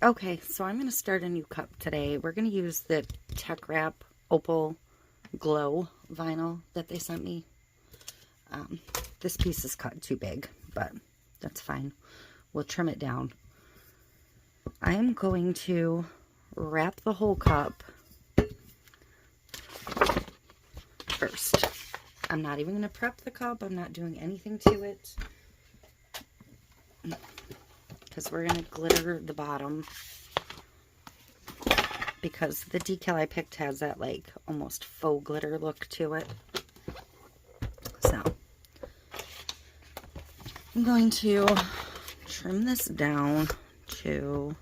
Okay, so I'm going to start a new cup today. We're going to use the Teckwrap Opal Glow vinyl that they sent me. This piece is cut too big, but that's fine. We'll trim it down. I'm going to wrap the whole cup first. I'm not even going to prep the cup. I'm not doing anything to it, because we're going to glitter the bottom, because the decal I picked has that like almost faux glitter look to it. So I'm going to trim this down to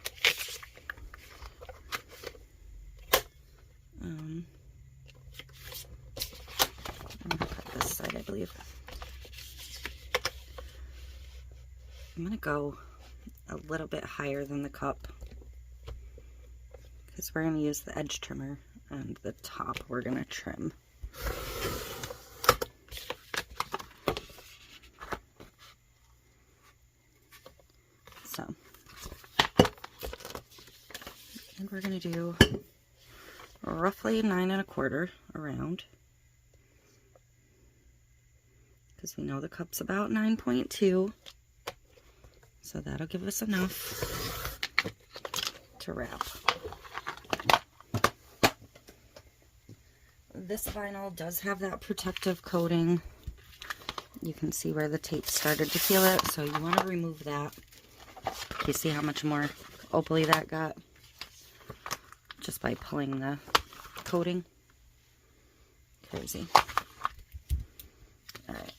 I'm going to cut this side, I believe. I'm going to go a little bit higher than the cup, because we're going to use the edge trimmer, and the top we're going to trim. So, and we're going to do roughly 9 1/4 around, because we know the cup's about 9.2, so that'll give us enough to wrap. This vinyl does have that protective coating. You can see where the tape started to peel it, so you want to remove that. You see how much more opal-y that got just by pulling the coating? Crazy. Alright.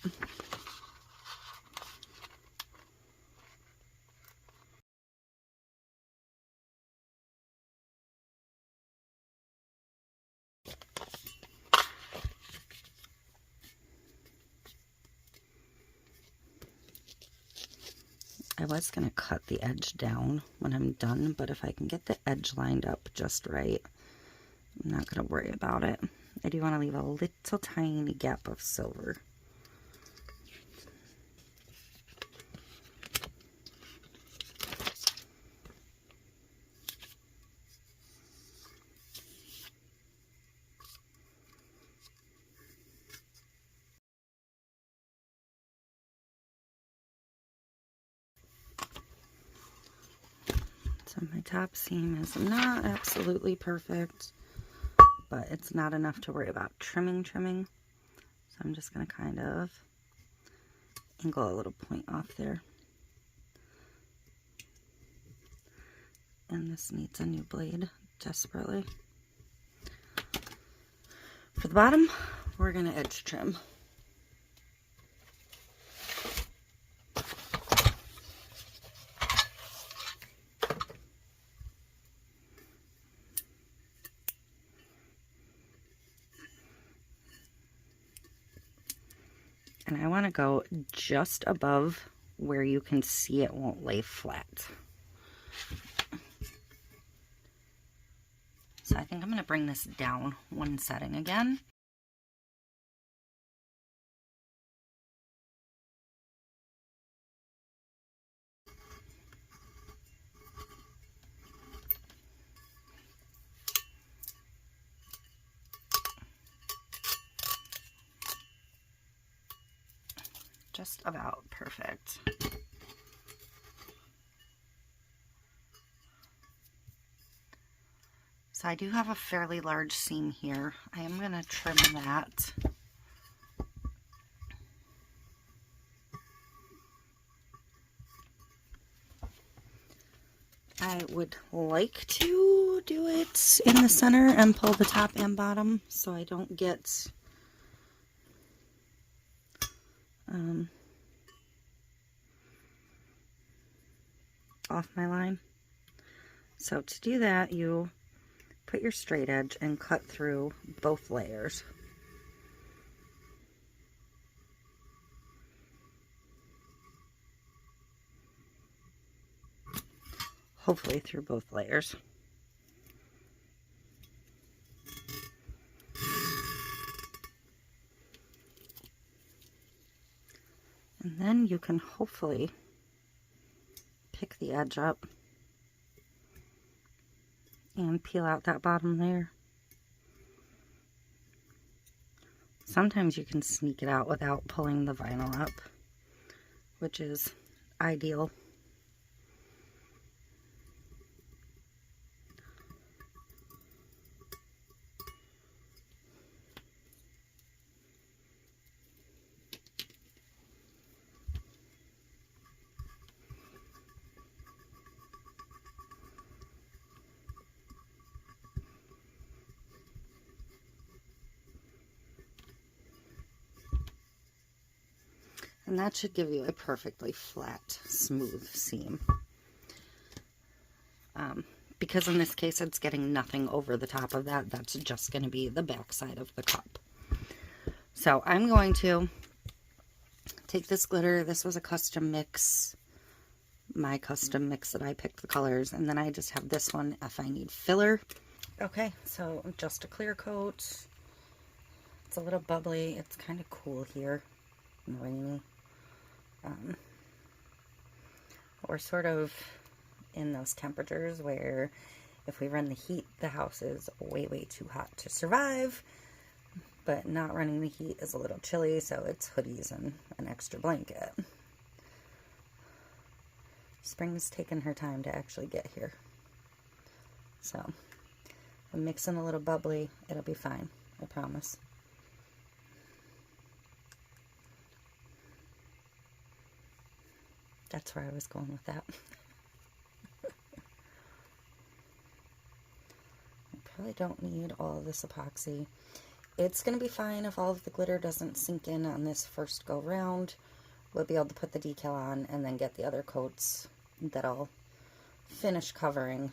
I was going to cut the edge down when I'm done, but if I can get the edge lined up just right, I'm not going to worry about it. I do want to leave a little tiny gap of silver. So my top seam is not absolutely perfect, but it's not enough to worry about trimming. So I'm just going to kind of angle a little point off there. And this needs a new blade desperately. For the bottom, we're going to edge trim. And I want to go just above where you can see it won't lay flat. So I think I'm going to bring this down one setting again. Just about perfect. So I do have a fairly large seam here. I am going to trim that. I would like to do it in the center and pull the top and bottom so I don't get off my line. So to do that, you put your straight edge and cut through both layers. Hopefully through both layers. And then you can hopefully pick the edge up and peel out that bottom layer. Sometimes you can sneak it out without pulling the vinyl up, which is ideal. And that should give you a perfectly flat, smooth seam. Because in this case it's getting nothing over the top of that, that's just going to be the back side of the cup. So I'm going to take this glitter. This was a custom mix, my custom mix that I picked the colors, and then I just have this one if I need filler. Okay, so just a clear coat. It's a little bubbly. It's kind of cool here and rainy. We're sort of in those temperatures where if we run the heat, the house is way too hot to survive, but not running the heat is a little chilly, so it's hoodies and an extra blanket. Spring's taken her time to actually get here. So I'm mixing a little bubbly. It'll be fine, I promise. That's where I was going with that. I probably don't need all of this epoxy. It's going to be fine if all of the glitter doesn't sink in on this first go round. We'll be able to put the decal on and then get the other coats that I'll finish covering.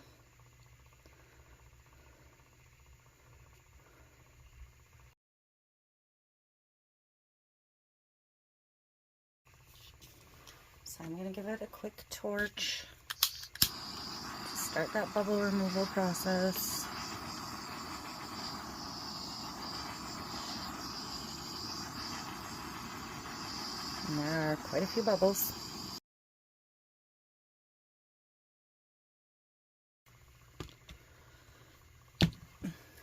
So I'm going to give it a quick torch to start that bubble removal process. And there are quite a few bubbles.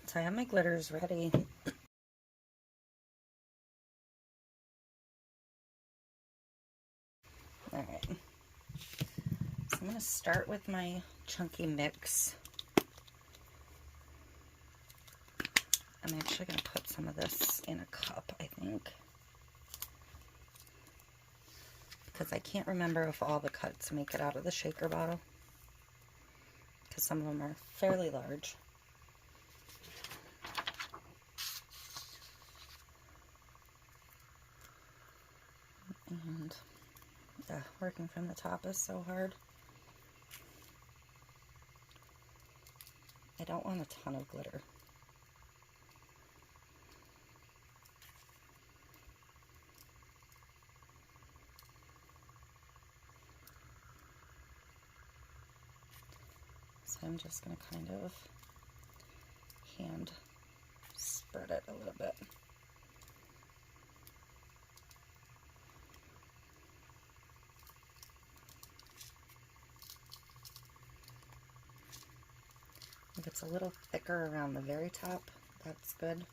So I have my glitters ready. Alright, so I'm going to start with my chunky mix. I'm actually going to put some of this in a cup, I think. Because I can't remember if all the cuts make it out of the shaker bottle. Because some of them are fairly large. And working from the top is so hard. I don't want a ton of glitter. So I'm just going to kind of hand spread it a little bit. If it's a little thicker around the very top, that's good.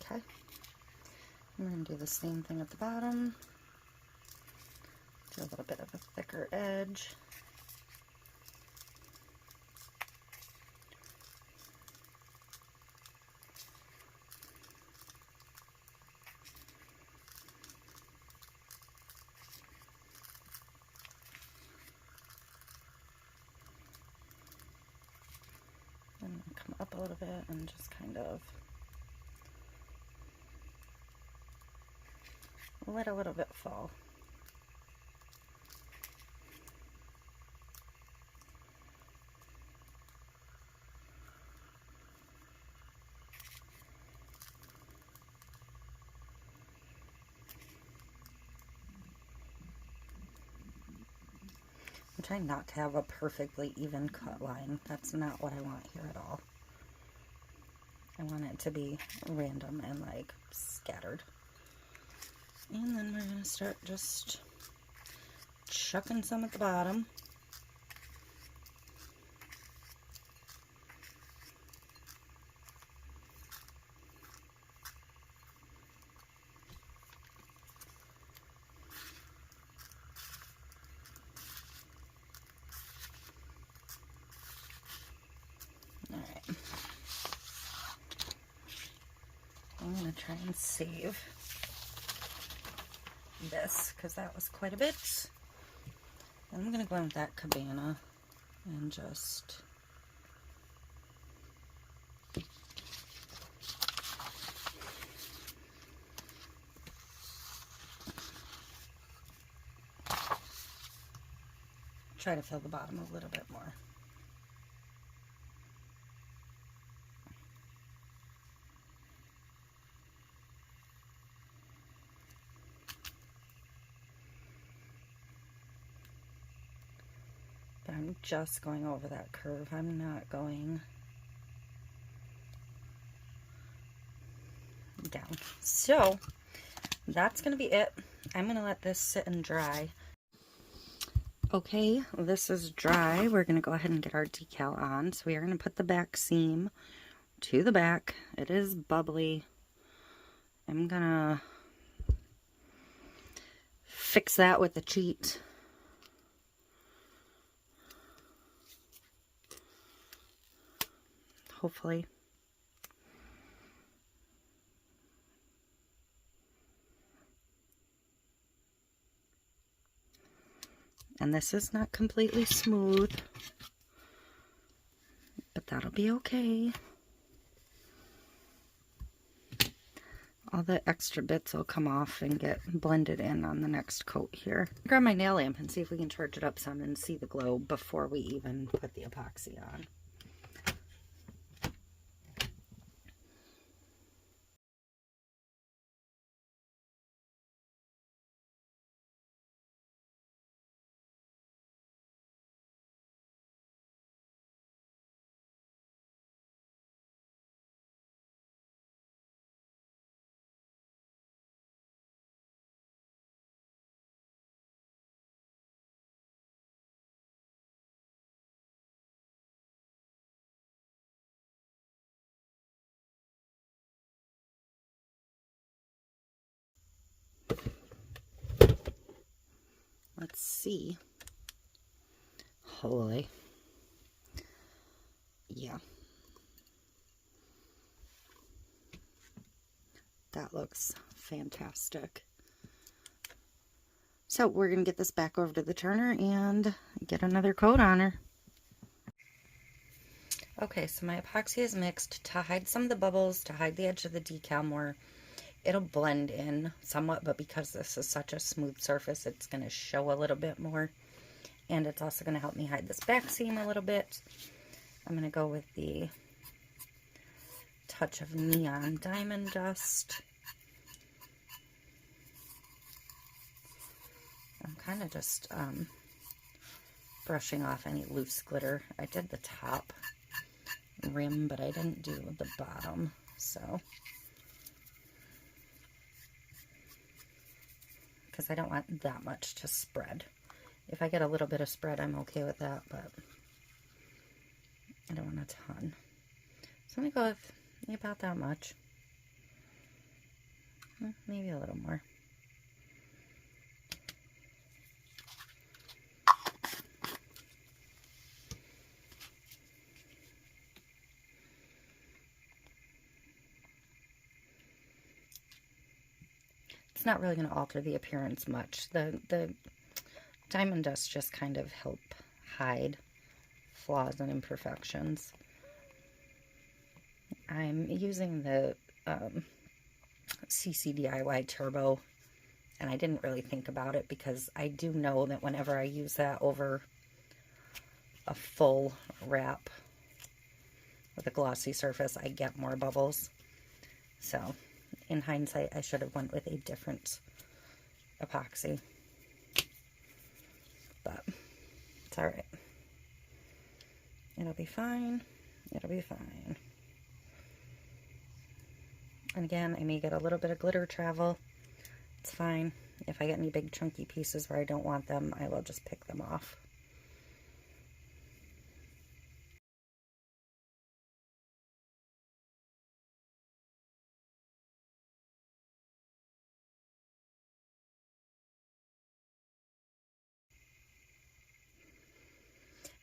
Okay, I'm going to do the same thing at the bottom. Do a little bit of a thicker edge. And come up a little bit and just kind of let a little bit fall. trying not to have a perfectly even cut line. That's not what I want here at all. I want it to be random and like scattered. And then we're going to start just chucking some at the bottom. I'm going to try and save this because that was quite a bit. And I'm going to go in with that cabana and just try to fill the bottom a little bit more. I'm just going over that curve. I'm not going down. So that's going to be it. I'm going to let this sit and dry. Okay, this is dry. We're going to go ahead and get our decal on. So we are going to put the back seam to the back. It is bubbly. I'm going to fix that with the cheat. Hopefully. And this is not completely smooth, but that'll be okay. All the extra bits will come off and get blended in on the next coat here. Grab my nail lamp and see if we can charge it up some and see the glow before we even put the epoxy on. Let's see. Holy. Yeah. That looks fantastic. So we're going to get this back over to the turner and get another coat on her. Okay, so my epoxy is mixed to hide some of the bubbles, to hide the edge of the decal more. It'll blend in somewhat, but because this is such a smooth surface, it's going to show a little bit more. And it's also going to help me hide this back seam a little bit. I'm going to go with the touch of neon diamond dust. I'm kind of just brushing off any loose glitter. I did the top rim, but I didn't do the bottom, so. Because I don't want that much to spread. If I get a little bit of spread, I'm okay with that, but I don't want a ton. So I'm going to go with about that much. Maybe a little more. It's not really going to alter the appearance much. The diamond dust just kind of help hide flaws and imperfections. I'm using the CC DIY Turbo, and I didn't really think about it because I do know that whenever I use that over a full wrap with a glossy surface, I get more bubbles. So in hindsight, I should have went with a different epoxy, but It's all right. It'll be fine. It'll be fine. And again, I may get a little bit of glitter travel. It's fine. If I get any big chunky pieces where I don't want them, I will just pick them off.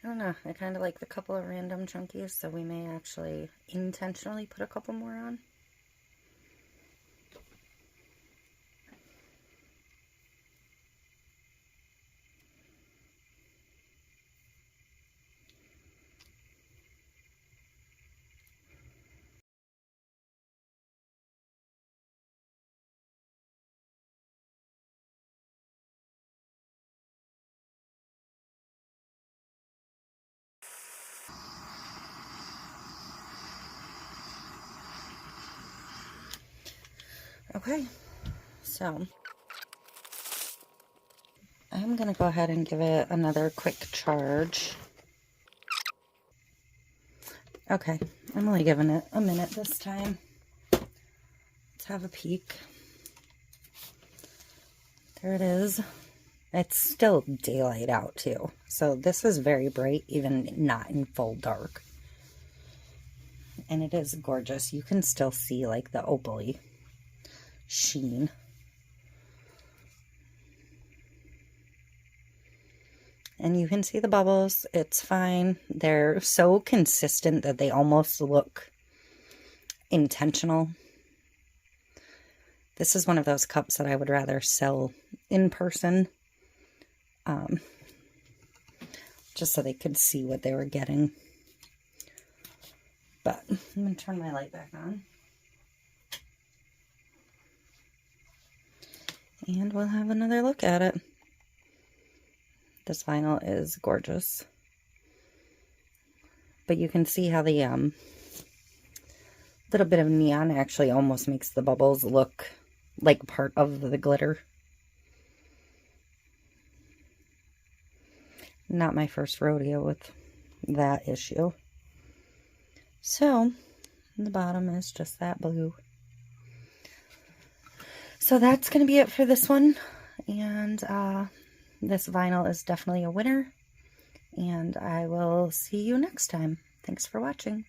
I don't know, I kind of like the couple of random chunkies, so we may actually intentionally put a couple more on. Okay, so I'm going to go ahead and give it another quick charge. Okay, I'm only giving it a minute this time. Let's have a peek. There it is. It's still daylight out too, so this is very bright, even not in full dark. And it is gorgeous. You can still see like the opal-y sheen. And you can see the bubbles. It's fine. They're so consistent that they almost look intentional. This is one of those cups that I would rather sell in person. Just so they could see what they were getting. But I'm going to turn my light back on. And we'll have another look at it. This vinyl is gorgeous. But you can see how the little bit of neon actually almost makes the bubbles look like part of the glitter. Not my first rodeo with that issue. So, the bottom is just that blue. So that's going to be it for this one. And this vinyl is definitely a winner. And I will see you next time. Thanks for watching.